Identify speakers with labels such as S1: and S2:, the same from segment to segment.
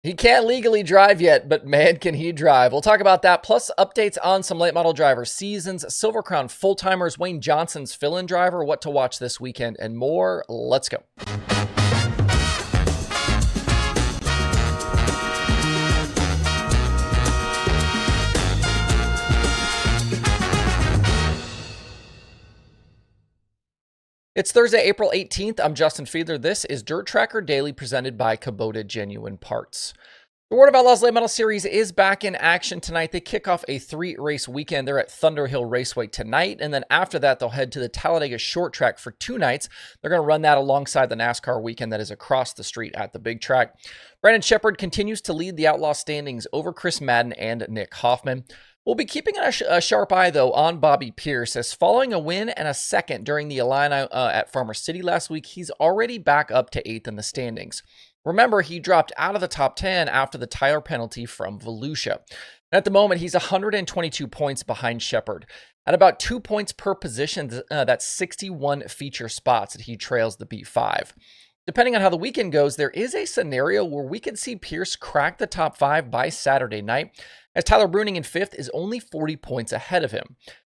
S1: He can't legally drive yet, but man, can he drive. We'll talk about that, plus updates on some late model drivers, seasons, Silver Crown full-timers, Wayne Johnson's fill-in driver, what to watch this weekend, and more. Let's go. It's Thursday, April 18th. I'm Justin Fiedler. This is Dirt Tracker Daily, presented by Kubota Genuine Parts. The World of Outlaws Late Model Series is back in action tonight. They kick off a 3-race weekend. They're at Thunderhill Raceway tonight, and then after that, they'll head to the Talladega Short Track for 2 nights. They're going to run that alongside the NASCAR weekend that is across the street at the big track. Brandon Sheppard continues to lead the Outlaw standings over Chris Madden and Nick Hoffman. We'll be keeping a sharp eye, though, on Bobby Pierce, as following a win and a second during the Illini at Farmer City last week, he's already back up to 8th in the standings. Remember, he dropped out of the top 10 after the tire penalty from Volusia. At the moment, he's 122 points behind Sheppard. At about 2 points per position, that's 61 feature spots that he trails the B5. Depending on how the weekend goes, there is a scenario where we could see Pierce crack the top 5 by Saturday night, as Tyler Bruning in 5th is only 40 points ahead of him.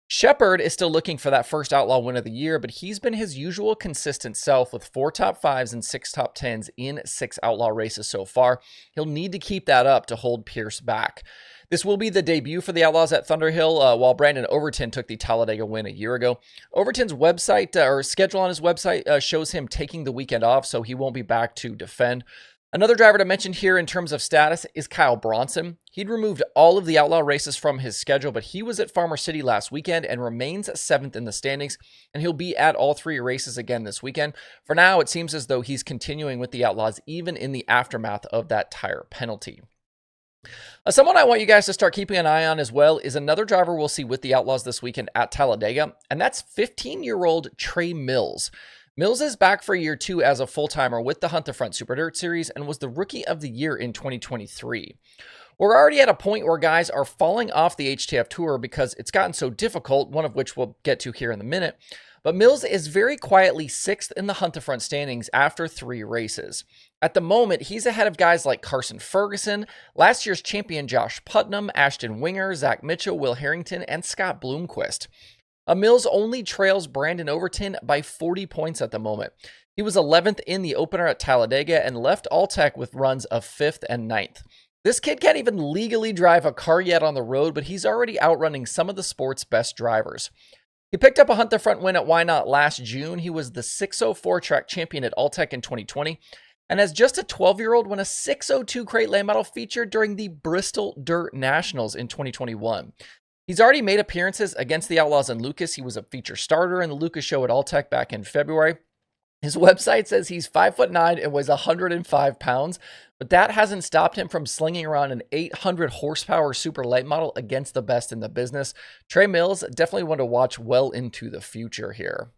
S1: Sheppard is still looking for that first Outlaw win of the year, but he's been his usual consistent self with 4 top 5s and 6 top 10s in 6 Outlaw races so far. He'll need to keep that up to hold Pierce back. This will be the debut for the Outlaws at Thunderhill, while Brandon Overton took the Talladega win a year ago. Overton's website, or schedule on his website, shows him taking the weekend off, so he won't be back to defend. Another driver to mention here in terms of status is Kyle Bronson. He'd removed all of the Outlaw races from his schedule, but he was at Farmer City last weekend and remains 7th in the standings, and he'll be at all 3 races again this weekend. For now, it seems as though he's continuing with the Outlaws even in the aftermath of that tire penalty. Someone I want you guys to start keeping an eye on as well is another driver we'll see with the Outlaws this weekend at Talladega, and that's 15-year-old Trey Mills. Mills is back for year 2 as a full-timer with the Hunt the Front Super Dirt Series and was the Rookie of the Year in 2023. We're already at a point where guys are falling off the HTF Tour because it's gotten so difficult, one of which we'll get to here in a minute. But Mills is very quietly 6th in the Hunt the Front standings after 3 races. At the moment, he's ahead of guys like Carson Ferguson, last year's champion Josh Putnam, Ashton Winger, Zach Mitchell, Will Harrington, and Scott Bloomquist. Mills only trails Brandon Overton by 40 points at the moment. He was 11th in the opener at Talladega and left Alltech with runs of 5th and 9th. This kid can't even legally drive a car yet on the road, but he's already outrunning some of the sport's best drivers. He picked up a Hunt the Front win at Why Not last June. He was the 604 track champion at Alltech in 2020, and as just a 12-year-old won a 602 crate late model feature during the Bristol Dirt Nationals in 2021. He's already made appearances against the Outlaws and Lucas. He was a feature starter in the Lucas show at Alltech back in February. His website says he's 5'9" and weighs 105 pounds, but that hasn't stopped him from slinging around an 800 horsepower super late model against the best in the business. Trey Mills, definitely one to watch well into the future here.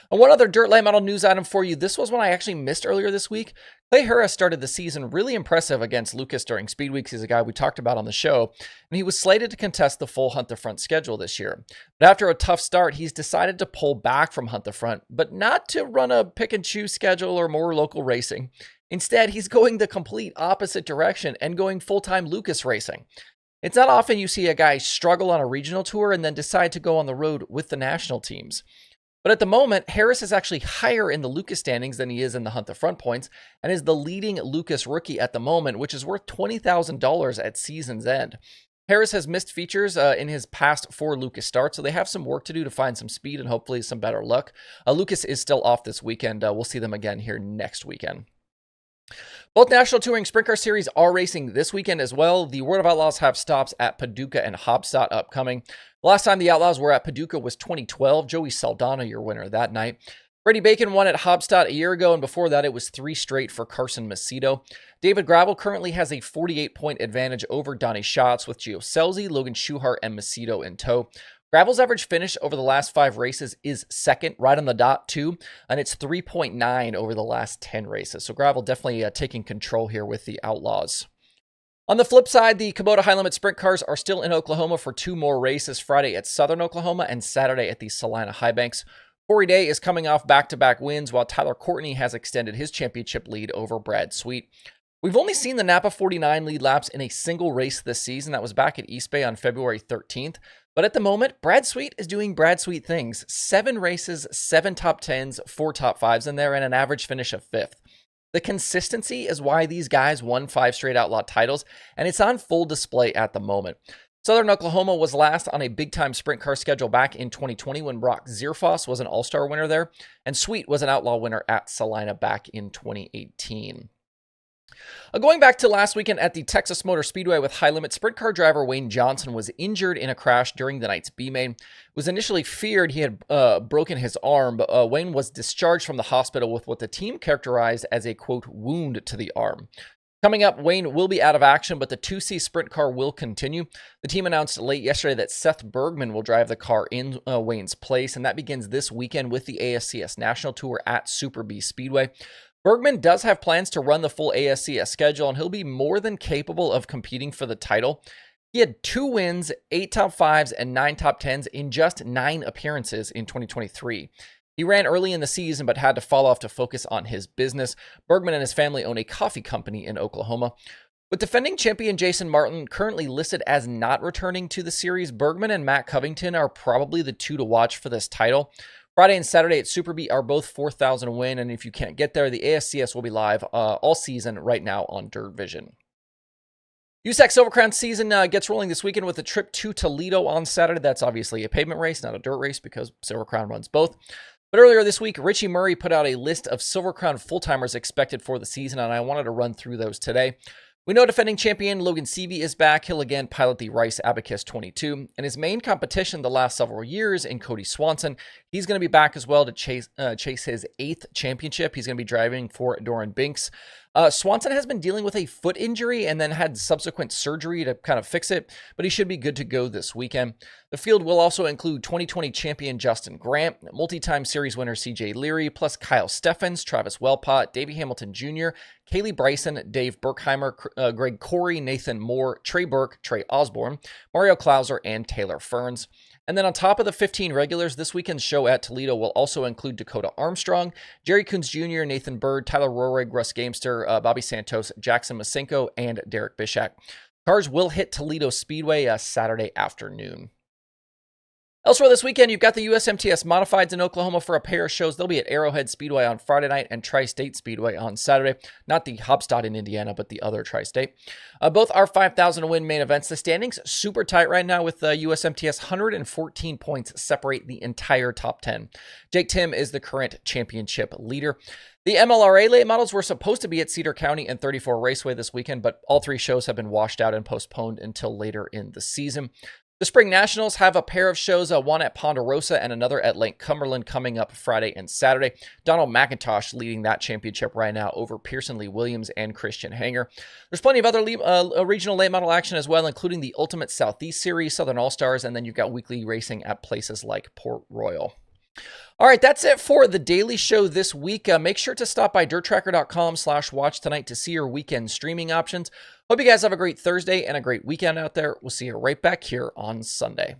S1: And one other dirt late model news item for you. This was one I actually missed earlier this week. Clay Harris started the season really impressive against Lucas during Speed Weeks. He's a guy we talked about on the show, and he was slated to contest the full Hunt the Front schedule this year. But after a tough start, he's decided to pull back from Hunt the Front, but not to run a pick and choose schedule or more local racing. Instead, he's going the complete opposite direction and going full-time Lucas racing. It's not often you see a guy struggle on a regional tour and then decide to go on the road with the national teams. But at the moment, Harris is actually higher in the Lucas standings than he is in the Hunt the Front points, and is the leading Lucas rookie at the moment, which is worth $20,000 at season's end. Harris has missed features in his past 4 Lucas starts, so they have some work to do to find some speed and hopefully some better luck. Lucas is still off this weekend. We'll see them again here next weekend. Both National Touring Sprint Car Series are racing this weekend as well. The World of Outlaws have stops at Paducah and Haubstadt upcoming. The last time the Outlaws were at Paducah was 2012. Joey Saldana, your winner that night. Brady Bacon won at Haubstadt a year ago, and before that it was 3 straight for Carson Macedo. David Gravel currently has a 48-point advantage over Donnie Schatz with Gio Scelzi, Logan Schuchart, and Macedo in tow. Gravel's average finish over the last 5 races is second, right on the dot, too, and it's 3.9 over the last 10 races. So Gravel definitely taking control here with the Outlaws. On the flip side, the Kubota High Limit Sprint Cars are still in Oklahoma for 2 more races, Friday at Southern Oklahoma and Saturday at the Salina High Banks. Corey Day is coming off back-to-back wins, while Tyler Courtney has extended his championship lead over Brad Sweet. We've only seen the Napa 49 lead laps in a single race this season. That was back at East Bay on February 13th. But at the moment, Brad Sweet is doing Brad Sweet things. 7 races, 7 top 10s, 4 top 5s in there, and an average finish of 5th. The consistency is why these guys won 5 straight Outlaw titles, and it's on full display at the moment. Southern Oklahoma was last on a big-time sprint car schedule back in 2020 when Brock Zierfoss was an all-star winner there, and Sweet was an Outlaw winner at Salina back in 2018. Going back to last weekend at the Texas Motor Speedway with high-limit sprint car driver Wayne Johnson was injured in a crash during the night's B-Main. It was initially feared he had broken his arm, but Wayne was discharged from the hospital with what the team characterized as a, quote, wound to the arm. Coming up, Wayne will be out of action, but the 2C sprint car will continue. The team announced late yesterday that Seth Bergman will drive the car in Wayne's place, and that begins this weekend with the ASCS National Tour at Super B Speedway. Bergman does have plans to run the full ASCS schedule, and he'll be more than capable of competing for the title. He had 2 wins, 8 top 5s, and 9 top 10s in just 9 appearances in 2023. He ran early in the season, but had to fall off to focus on his business. Bergman and his family own a coffee company in Oklahoma. With defending champion Jason Martin currently listed as not returning to the series, Bergman and Matt Covington are probably the 2 to watch for this title. Friday and Saturday at Super B are both 4,000 win, and if you can't get there, the ASCS will be live all season right now on Dirt Vision. USAC Silver Crown season gets rolling this weekend with a trip to Toledo on Saturday. That's obviously a pavement race, not a dirt race, because Silver Crown runs both. But earlier this week, Richie Murray put out a list of Silver Crown full-timers expected for the season, and I wanted to run through those today. We know defending champion Logan Seavey is back. He'll again pilot the Rice Abacus 22. And his main competition the last several years in Cody Swanson, he's going to be back as well to chase his 8th championship. He's going to be driving for Doran Binks. Swanson has been dealing with a foot injury and then had subsequent surgery to kind of fix it, but he should be good to go this weekend. The field will also include 2020 champion Justin Grant, multi-time series winner CJ Leary, plus Kyle Steffens, Travis Wellpott, Davey Hamilton Jr., Kaylee Bryson, Dave Burkheimer, Greg Corey, Nathan Moore, Trey Burke, Trey Osborne, Mario Klauser, and Taylor Ferns. And then on top of the 15 regulars, this weekend's show at Toledo will also include Dakota Armstrong, Jerry Coons Jr., Nathan Bird, Tyler Rohrig, Russ Gamester, Bobby Santos, Jackson Masenko, and Derek Bishak. Cars will hit Toledo Speedway Saturday afternoon. Elsewhere this weekend, you've got the USMTS Modifieds in Oklahoma for a pair of shows. They'll be at Arrowhead Speedway on Friday night and Tri-State Speedway on Saturday. Not the Haubstadt in Indiana, but the other Tri-State. Both are 5,000 to win main events. The standings super tight right now with USMTS 114 points separate the entire top 10. Jake Tim is the current championship leader. The MLRA late models were supposed to be at Cedar County and 34 Raceway this weekend, but all 3 shows have been washed out and postponed until later in the season. The Spring Nationals have a pair of shows, one at Ponderosa and another at Lake Cumberland coming up Friday and Saturday. Donald McIntosh leading that championship right now over Pearson Lee Williams and Christian Hanger. There's plenty of other regional late model action as well, including the Ultimate Southeast Series, Southern All-Stars, and then you've got weekly racing at places like Port Royal. All right, that's it for the Daily Show this week. Make sure to stop by DIRTRACKR.com/watch tonight to see your weekend streaming options. Hope you guys have a great Thursday and a great weekend out there. We'll see you right back here on Sunday.